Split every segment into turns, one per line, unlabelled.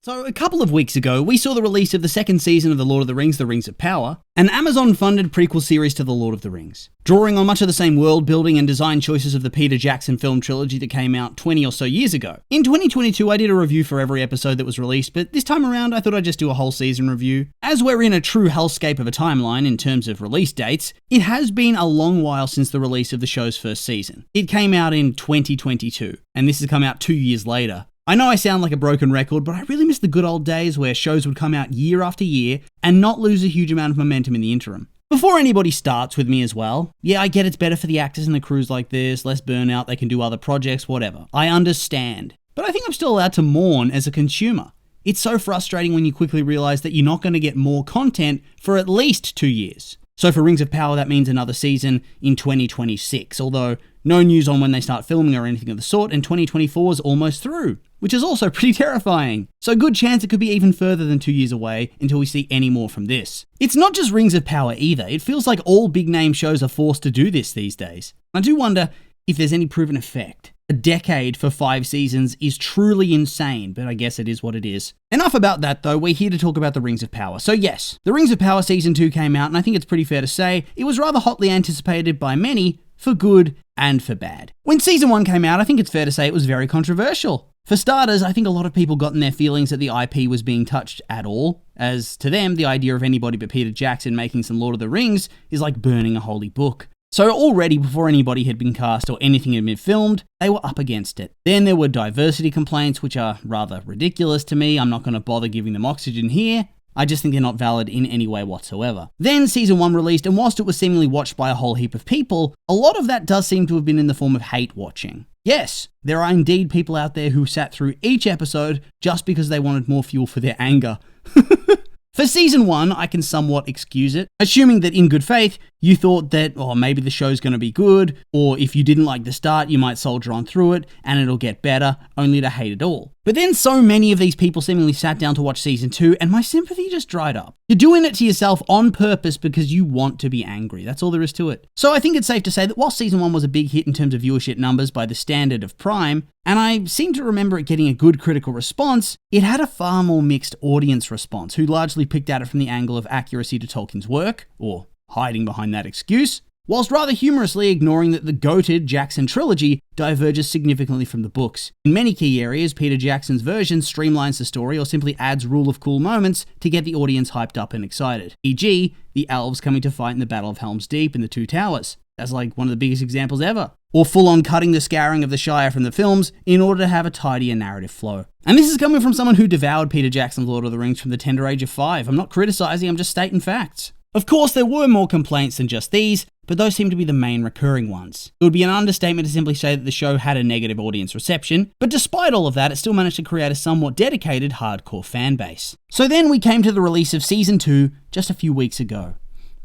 So a couple of weeks ago, we saw the release of the second season of The Lord of the Rings, The Rings of Power, an Amazon-funded prequel series to The Lord of the Rings. Drawing on much of the same world building and design choices of the Peter Jackson film trilogy that came out 20 or so years ago. In 2022, I did a review for every episode that was released, but this time around, I thought I'd just do a whole season review. As we're in a true hellscape of a timeline in terms of release dates, it has been a long while since the release of the show's first season. It came out in 2022, and this has come out 2 years later. I know I sound like a broken record, but I really miss the good old days where shows would come out year after year and not lose a huge amount of momentum in the interim. Before anybody starts with me as well, yeah, I get it's better for the actors and the crews like this, less burnout, they can do other projects, whatever. I understand. But I think I'm still allowed to mourn as a consumer. It's so frustrating when you quickly realize that you're not going to get more content for at least 2 years. So for Rings of Power, that means another season in 2026, although no news on when they start filming or anything of the sort, and 2024 is almost through, which is also pretty terrifying. So good chance it could be even further than 2 years away until we see any more from this. It's not just Rings of Power either. It feels like all big name shows are forced to do this these days. I do wonder if there's any proven effect. A decade for 5 seasons is truly insane, but I guess it is what it is. Enough about that though, we're here to talk about the Rings of Power. So yes, the Rings of Power Season 2 came out, and I think it's pretty fair to say it was rather hotly anticipated by many, for good and for bad. When Season 1 came out, I think it's fair to say it was very controversial. For starters, I think a lot of people got in their feelings that the IP was being touched at all, as to them, the idea of anybody but Peter Jackson making some Lord of the Rings is like burning a holy book. So already before anybody had been cast or anything had been filmed, they were up against it. Then there were diversity complaints, which are rather ridiculous to me. I'm not going to bother giving them oxygen here. I just think they're not valid in any way whatsoever. Then Season 1 released, and whilst it was seemingly watched by a whole heap of people, a lot of that does seem to have been in the form of hate watching. Yes, there are indeed people out there who sat through each episode just because they wanted more fuel for their anger. For Season 1, I can somewhat excuse it, assuming that in good faith, you thought that, maybe the show's going to be good, or if you didn't like the start, you might soldier on through it, and it'll get better, only to hate it all. But then so many of these people seemingly sat down to watch Season 2, and my sympathy just dried up. You're doing it to yourself on purpose because you want to be angry. That's all there is to it. So I think it's safe to say that while Season 1 was a big hit in terms of viewership numbers by the standard of Prime, and I seem to remember it getting a good critical response, it had a far more mixed audience response, who largely picked at it from the angle of accuracy to Tolkien's work, or hiding behind that excuse, whilst rather humorously ignoring that the goated Jackson trilogy diverges significantly from the books. In many key areas, Peter Jackson's version streamlines the story or simply adds rule of cool moments to get the audience hyped up and excited. E.g., the elves coming to fight in the Battle of Helm's Deep in the Two Towers. That's like one of the biggest examples ever. Or full-on cutting the scouring of the Shire from the films in order to have a tidier narrative flow. And this is coming from someone who devoured Peter Jackson's Lord of the Rings from the tender age of 5. I'm not criticizing, I'm just stating facts. Of course, there were more complaints than just these, but those seem to be the main recurring ones. It would be an understatement to simply say that the show had a negative audience reception, but despite all of that, it still managed to create a somewhat dedicated hardcore fan base. So then we came to the release of Season 2 just a few weeks ago.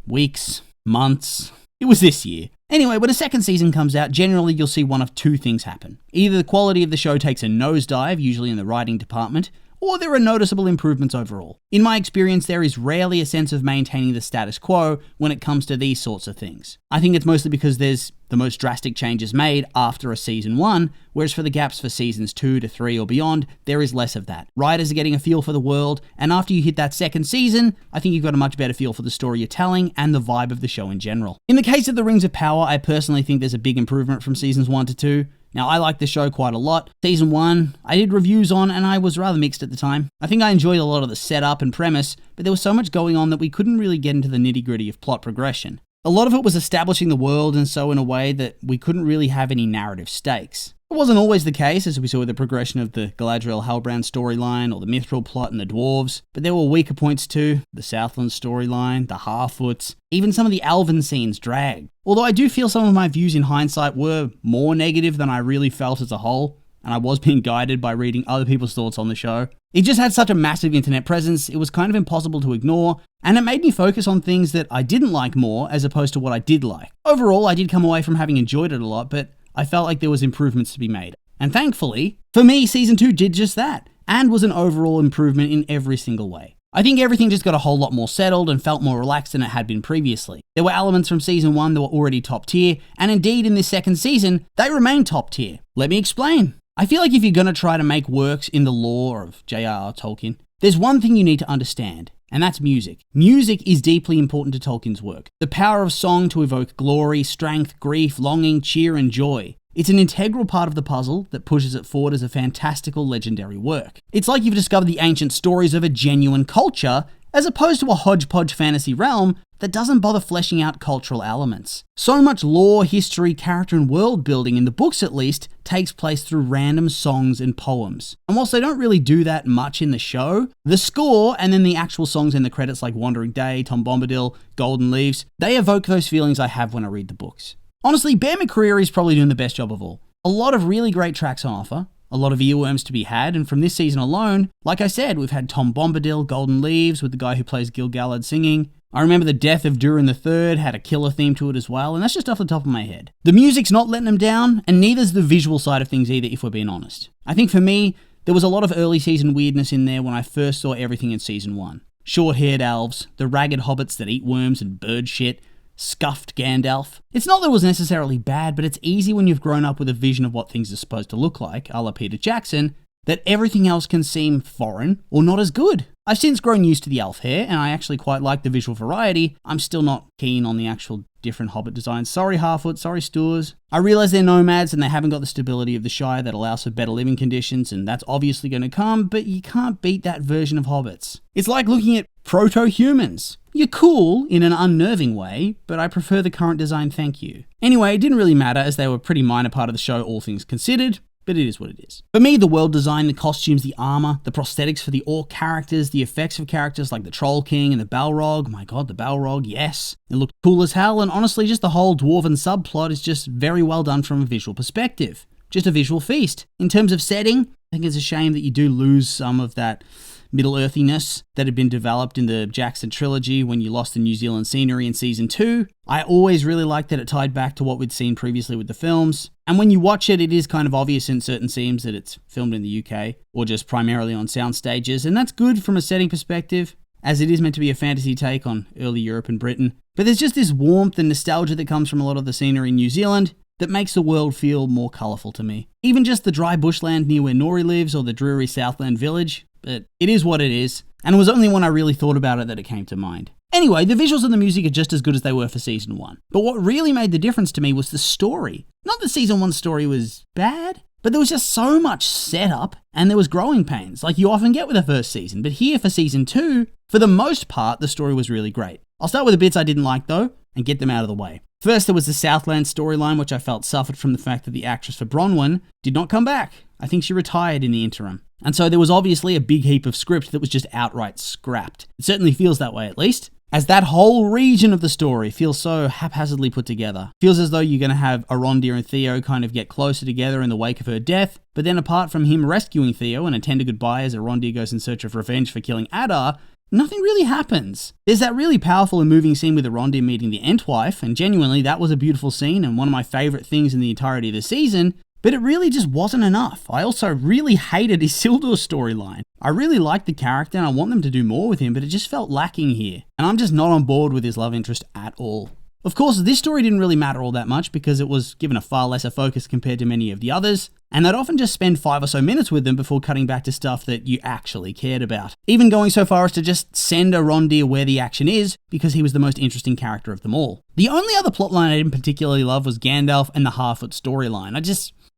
Weeks, months, it was this year. Anyway, when a second season comes out, generally you'll see one of two things happen. Either the quality of the show takes a nosedive, usually in the writing department, or there are noticeable improvements overall. In my experience, there is rarely a sense of maintaining the status quo when it comes to these sorts of things. I think it's mostly because there's the most drastic changes made after a Season 1, whereas for the gaps for Seasons 2 to 3 or beyond, there is less of that. Writers are getting a feel for the world, and after you hit that second season, I think you've got a much better feel for the story you're telling and the vibe of the show in general. In the case of the Rings of Power, I personally think there's a big improvement from Seasons 1 to 2. Now, I like the show quite a lot. Season 1, I did reviews on, and I was rather mixed at the time. I think I enjoyed a lot of the setup and premise, but there was so much going on that we couldn't really get into the nitty-gritty of plot progression. A lot of it was establishing the world, and so in a way that we couldn't really have any narrative stakes. It wasn't always the case, as we saw with the progression of the Galadriel-Halbrand storyline or the Mithril plot and the dwarves, but there were weaker points too. The Southland storyline, the Harfoots, even some of the Elven scenes dragged. Although I do feel some of my views in hindsight were more negative than I really felt as a whole, and I was being guided by reading other people's thoughts on the show. It just had such a massive internet presence, it was kind of impossible to ignore, and it made me focus on things that I didn't like more as opposed to what I did like. Overall, I did come away from having enjoyed it a lot, but I felt like there was improvements to be made. And thankfully, for me, Season 2 did just that, and was an overall improvement in every single way. I think everything just got a whole lot more settled and felt more relaxed than it had been previously. There were elements from Season 1 that were already top tier, and indeed in this second season, they remain top tier. Let me explain. I feel like if you're going to try to make works in the lore of J.R.R. Tolkien, there's one thing you need to understand, and that's music. Music is deeply important to Tolkien's work. The power of song to evoke glory, strength, grief, longing, cheer, and joy. It's an integral part of the puzzle that pushes it forward as a fantastical, legendary work. It's like you've discovered the ancient stories of a genuine culture, as opposed to a hodgepodge fantasy realm that doesn't bother fleshing out cultural elements. So much lore, history, character, and world building, in the books at least, takes place through random songs and poems. And whilst they don't really do that much in the show, the score and then the actual songs in the credits like Wandering Day, Tom Bombadil, Golden Leaves, they evoke those feelings I have when I read the books. Honestly, Bear McCreary is probably doing the best job of all. A lot of really great tracks on offer, a lot of earworms to be had, and from this season alone, like I said, we've had Tom Bombadil, Golden Leaves, with the guy who plays Gil-galad singing. I remember the death of Durin III had a killer theme to it as well, and that's just off the top of my head. The music's not letting them down, and neither's the visual side of things either, if we're being honest. I think for me, there was a lot of early season weirdness in there when I first saw everything in season 1. Short-haired elves, the ragged hobbits that eat worms and bird shit, scuffed Gandalf. It's not that it was necessarily bad, but it's easy when you've grown up with a vision of what things are supposed to look like, a la Peter Jackson, that everything else can seem foreign or not as good. I've since grown used to the elf hair, and I actually quite like the visual variety. I'm still not keen on the actual different hobbit designs. Sorry Harfoot, sorry Stoors. I realise they're nomads and they haven't got the stability of the Shire that allows for better living conditions, and that's obviously going to come, but you can't beat that version of hobbits. It's like looking at proto-humans. You're cool in an unnerving way, but I prefer the current design, thank you. Anyway, it didn't really matter as they were a pretty minor part of the show, all things considered, but it is what it is. For me, the world design, the costumes, the armor, the prosthetics for the orc characters, the effects of characters like the Troll King and the Balrog, my god, the Balrog, yes. It looked cool as hell, and honestly, just the whole Dwarven subplot is just very well done from a visual perspective. Just a visual feast. In terms of setting, I think it's a shame that you do lose some of that Middle-earthiness that had been developed in the Jackson trilogy when you lost the New Zealand scenery in season 2. I always really liked that it tied back to what we'd seen previously with the films. And when you watch it, it is kind of obvious in certain scenes that it's filmed in the UK or just primarily on sound stages. And that's good from a setting perspective, as it is meant to be a fantasy take on early Europe and Britain. But there's just this warmth and nostalgia that comes from a lot of the scenery in New Zealand that makes the world feel more colourful to me. Even just the dry bushland near where Nori lives or the dreary Southland village. But it is what it is, and it was only when I really thought about it that it came to mind. Anyway, the visuals and the music are just as good as they were for season 1. But what really made the difference to me was the story. Not that season 1's story was bad, but there was just so much setup, and there was growing pains, like you often get with a first season. But here for season 2, for the most part, the story was really great. I'll start with the bits I didn't like though, and get them out of the way. First, there was the Southland storyline, which I felt suffered from the fact that the actress for Bronwyn did not come back. I think she retired in the interim. And so there was obviously a big heap of script that was just outright scrapped. It certainly feels that way, at least, as that whole region of the story feels so haphazardly put together. Feels as though you're going to have Arondir and Theo kind of get closer together in the wake of her death, but then apart from him rescuing Theo and a tender goodbye as Arondir goes in search of revenge for killing Adar, nothing really happens. There's that really powerful and moving scene with Arondir meeting the Entwife, and genuinely that was a beautiful scene and one of my favourite things in the entirety of the season, but it really just wasn't enough. I also really hated Isildur's storyline. I really liked the character and I want them to do more with him, but it just felt lacking here. And I'm just not on board with his love interest at all. Of course, this story didn't really matter all that much because it was given a far lesser focus compared to many of the others, and they'd often just spend 5 or so minutes with them before cutting back to stuff that you actually cared about. Even going so far as to just send Arondir where the action is, because he was the most interesting character of them all. The only other plotline I didn't particularly love was Gandalf and the Harfoot storyline.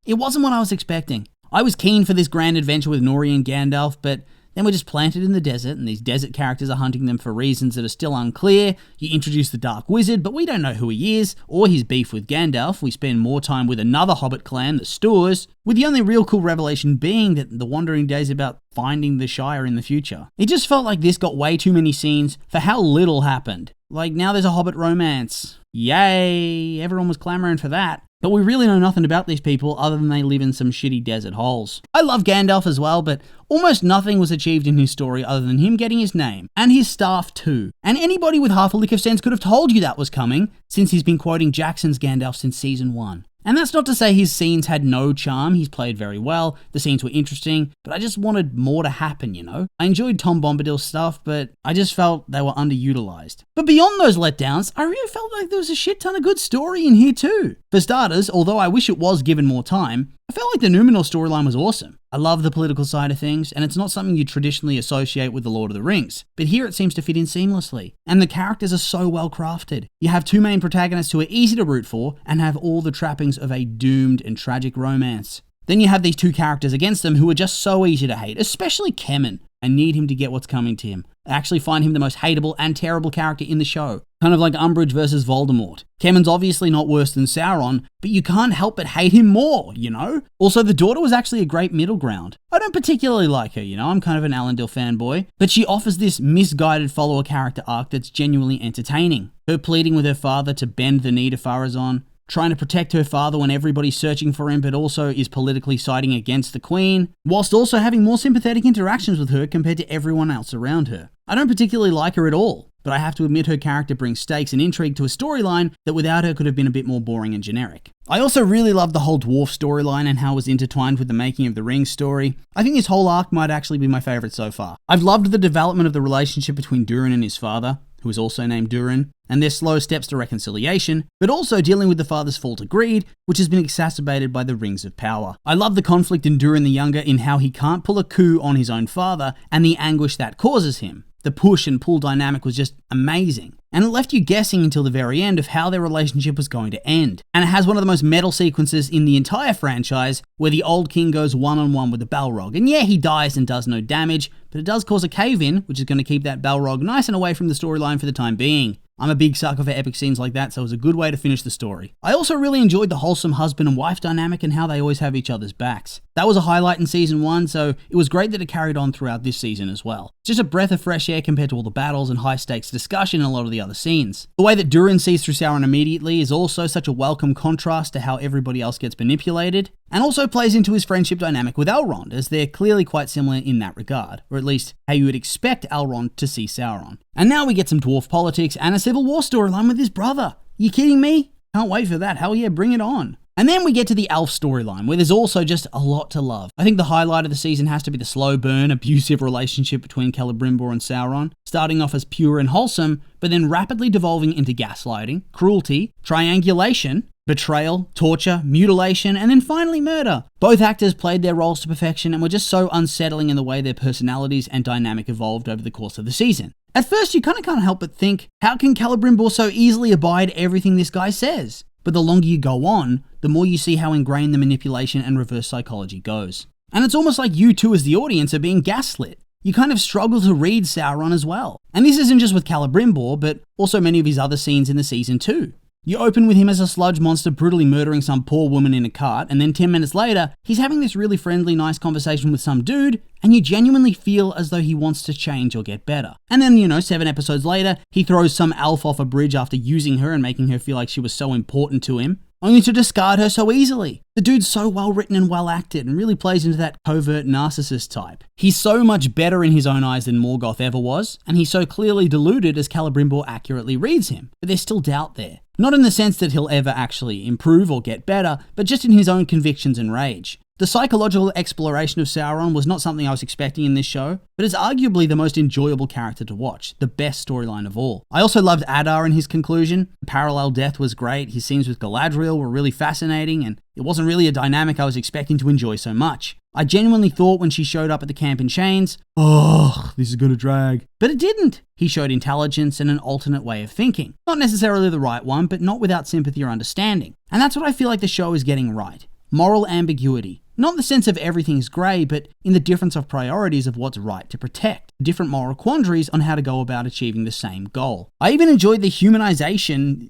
It wasn't what I was expecting. I was keen for this grand adventure with Nori and Gandalf, but then we're just planted in the desert, and these desert characters are hunting them for reasons that are still unclear. You introduce the Dark Wizard, but we don't know who he is, or his beef with Gandalf. We spend more time with another Hobbit clan, the Stoors, with the only real cool revelation being that the Wandering Days about finding the Shire in the future. It just felt like this got way too many scenes for how little happened. Like, now there's a Hobbit romance. Yay! Everyone was clamoring for that. But we really know nothing about these people other than they live in some shitty desert holes. I love Gandalf as well, but almost nothing was achieved in his story other than him getting his name, and his staff too. And anybody with half a lick of sense could have told you that was coming, since he's been quoting Jackson's Gandalf since season 1. And that's not to say his scenes had no charm. He's played very well, the scenes were interesting, but I just wanted more to happen, you know? I enjoyed Tom Bombadil's stuff, but I just felt they were underutilized. But beyond those letdowns, I really felt like there was a shit ton of good story in here too. For starters, although I wish it was given more time, I felt like the Numenor storyline was awesome. I love the political side of things, and it's not something you traditionally associate with The Lord of the Rings, but here it seems to fit in seamlessly. And the characters are so well crafted. You have two main protagonists who are easy to root for, and have all the trappings of a doomed and tragic romance. Then you have these two characters against them who are just so easy to hate, especially Kemen. I need him to get what's coming to him. I actually find him the most hateable and terrible character in the show. Kind of like Umbridge versus Voldemort. Kemen's obviously not worse than Sauron, but you can't help but hate him more, you know? Also, the daughter was actually a great middle ground. I don't particularly like her, you know, I'm kind of an Elendil fanboy, but she offers this misguided follower character arc that's genuinely entertaining. Her pleading with her father to bend the knee to Pharazôn, trying to protect her father when everybody's searching for him but also is politically siding against the Queen, whilst also having more sympathetic interactions with her compared to everyone else around her. I don't particularly like her at all, but I have to admit her character brings stakes and intrigue to a storyline that without her could have been a bit more boring and generic. I also really love the whole dwarf storyline and how it was intertwined with the Making of the Rings story. I think this whole arc might actually be my favourite so far. I've loved the development of the relationship between Durin and his father, who is also named Durin, and their slow steps to reconciliation, but also dealing with the father's fall to greed, which has been exacerbated by the Rings of Power. I love the conflict in Durin the Younger in how he can't pull a coup on his own father and the anguish that causes him. The push and pull dynamic was just amazing. And it left you guessing until the very end of how their relationship was going to end. And it has one of the most metal sequences in the entire franchise, where the old king goes one-on-one with the Balrog. And yeah, he dies and does no damage, but it does cause a cave-in, which is going to keep that Balrog nice and away from the storyline for the time being. I'm a big sucker for epic scenes like that, so it was a good way to finish the story. I also really enjoyed the wholesome husband and wife dynamic and how they always have each other's backs. That was a highlight in season 1, so it was great that it carried on throughout this season as well. It's just a breath of fresh air compared to all the battles and high stakes discussion in a lot of the other scenes. The way that Durin sees through Sauron immediately is also such a welcome contrast to how everybody else gets manipulated, and also plays into his friendship dynamic with Elrond, as they're clearly quite similar in that regard, or at least how you would expect Elrond to see Sauron. And now we get some dwarf politics and a civil war storyline with his brother. You kidding me? Can't wait for that. Hell yeah, bring it on. And then we get to the elf storyline, where there's also just a lot to love. I think the highlight of the season has to be the slow burn, abusive relationship between Celebrimbor and Sauron, starting off as pure and wholesome, but then rapidly devolving into gaslighting, cruelty, triangulation, betrayal, torture, mutilation, and then finally murder. Both actors played their roles to perfection and were just so unsettling in the way their personalities and dynamic evolved over the course of the season. At first, you kind of can't help but think, how can Celebrimbor so easily abide everything this guy says? But the longer you go on, the more you see how ingrained the manipulation and reverse psychology goes. And it's almost like you too as the audience are being gaslit. You kind of struggle to read Sauron as well. And this isn't just with Celebrimbor, but also many of his other scenes in the season too. You open with him as a sludge monster brutally murdering some poor woman in a cart, and then 10 minutes later, he's having this really friendly, nice conversation with some dude, and you genuinely feel as though he wants to change or get better. And then, 7 episodes later, he throws some elf off a bridge after using her and making her feel like she was so important to him, only to discard her so easily. The dude's so well written and well acted and really plays into that covert narcissist type. He's so much better in his own eyes than Morgoth ever was, and he's so clearly deluded as Celebrimbor accurately reads him, but there's still doubt there. Not in the sense that he'll ever actually improve or get better, but just in his own convictions and rage. The psychological exploration of Sauron was not something I was expecting in this show, but it's arguably the most enjoyable character to watch, the best storyline of all. I also loved Adar and his conclusion. The parallel death was great, his scenes with Galadriel were really fascinating, and it wasn't really a dynamic I was expecting to enjoy so much. I genuinely thought when she showed up at the camp in chains, oh, this is gonna drag. But it didn't. He showed intelligence and an alternate way of thinking. Not necessarily the right one, but not without sympathy or understanding. And that's what I feel like the show is getting right. Moral ambiguity. Not in the sense of everything's grey, but in the difference of priorities of what's right to protect. Different moral quandaries on how to go about achieving the same goal. I even enjoyed the humanization,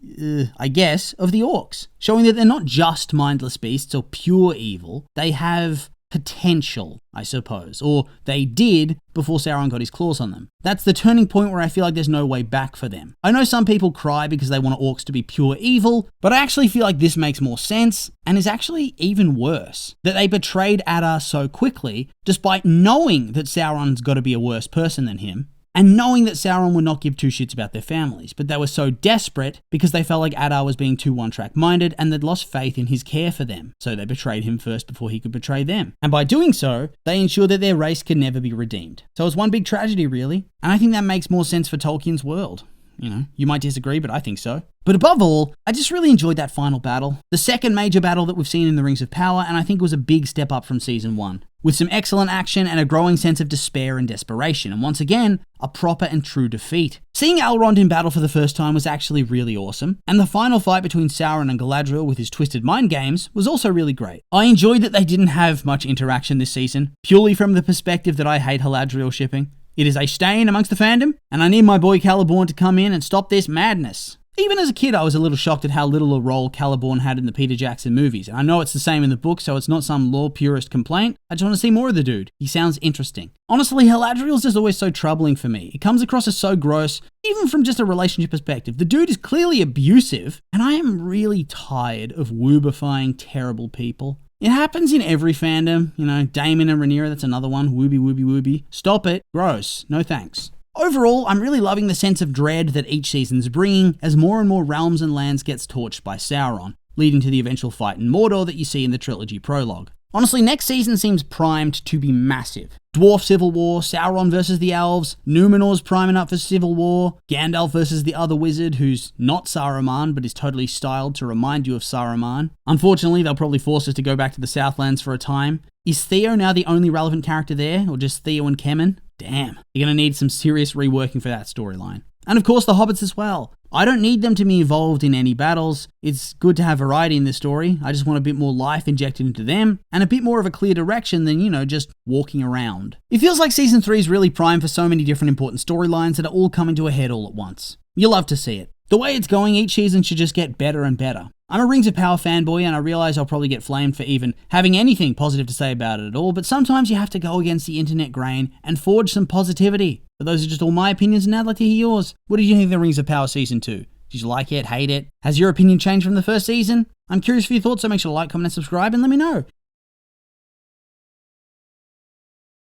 of the orcs. Showing that they're not just mindless beasts or pure evil. They have potential, I suppose. Or they did before Sauron got his claws on them. That's the turning point where I feel like there's no way back for them. I know some people cry because they want orcs to be pure evil, but I actually feel like this makes more sense and is actually even worse. That they betrayed Adar so quickly, despite knowing that Sauron's got to be a worse person than him, and knowing that Sauron would not give two shits about their families, but they were so desperate because they felt like Adar was being too one-track minded and they'd lost faith in his care for them, so they betrayed him first before he could betray them. And by doing so, they ensured that their race could never be redeemed. So it's one big tragedy, really, and I think that makes more sense for Tolkien's world. You might disagree, but I think so. But above all, I just really enjoyed that final battle. The second major battle that we've seen in the Rings of Power, and I think it was a big step up from Season 1. With some excellent action and a growing sense of despair and desperation, and once again, a proper and true defeat. Seeing Elrond in battle for the first time was actually really awesome, and the final fight between Sauron and Galadriel with his twisted mind games was also really great. I enjoyed that they didn't have much interaction this season, purely from the perspective that I hate Galadriel shipping. It is a stain amongst the fandom, and I need my boy Celeborn to come in and stop this madness. Even as a kid, I was a little shocked at how little a role Celeborn had in the Peter Jackson movies, and I know it's the same in the book, so it's not some lore purist complaint. I just want to see more of the dude. He sounds interesting. Honestly, Galadriel's just always so troubling for me. It comes across as so gross, even from just a relationship perspective. The dude is clearly abusive, and I am really tired of woobifying terrible people. It happens in every fandom, Daemon and Rhaenyra, that's another one, wooby. Stop it, gross, no thanks. Overall, I'm really loving the sense of dread that each season's bringing as more and more realms and lands gets torched by Sauron, leading to the eventual fight in Mordor that you see in the trilogy prologue. Honestly, next season seems primed to be massive. Dwarf Civil War, Sauron versus the Elves, Numenor's priming up for Civil War, Gandalf versus the other wizard who's not Saruman but is totally styled to remind you of Saruman. Unfortunately, they'll probably force us to go back to the Southlands for a time. Is Theo now the only relevant character there, or just Theo and Kemen? Damn, you're going to need some serious reworking for that storyline. And of course the hobbits as well. I don't need them to be involved in any battles. It's good to have variety in the story. I just want a bit more life injected into them, and a bit more of a clear direction than, just walking around. It feels like Season 3 is really primed for so many different important storylines that are all coming to a head all at once. You'll love to see it. The way it's going, each season should just get better and better. I'm a Rings of Power fanboy, and I realise I'll probably get flamed for even having anything positive to say about it at all, but sometimes you have to go against the internet grain and forge some positivity. But those are just all my opinions, and I'd like to hear yours. What did you think of the Rings of Power Season 2? Did you like it, hate it? Has your opinion changed from the first season? I'm curious for your thoughts, so make sure to like, comment, and subscribe, and let me know.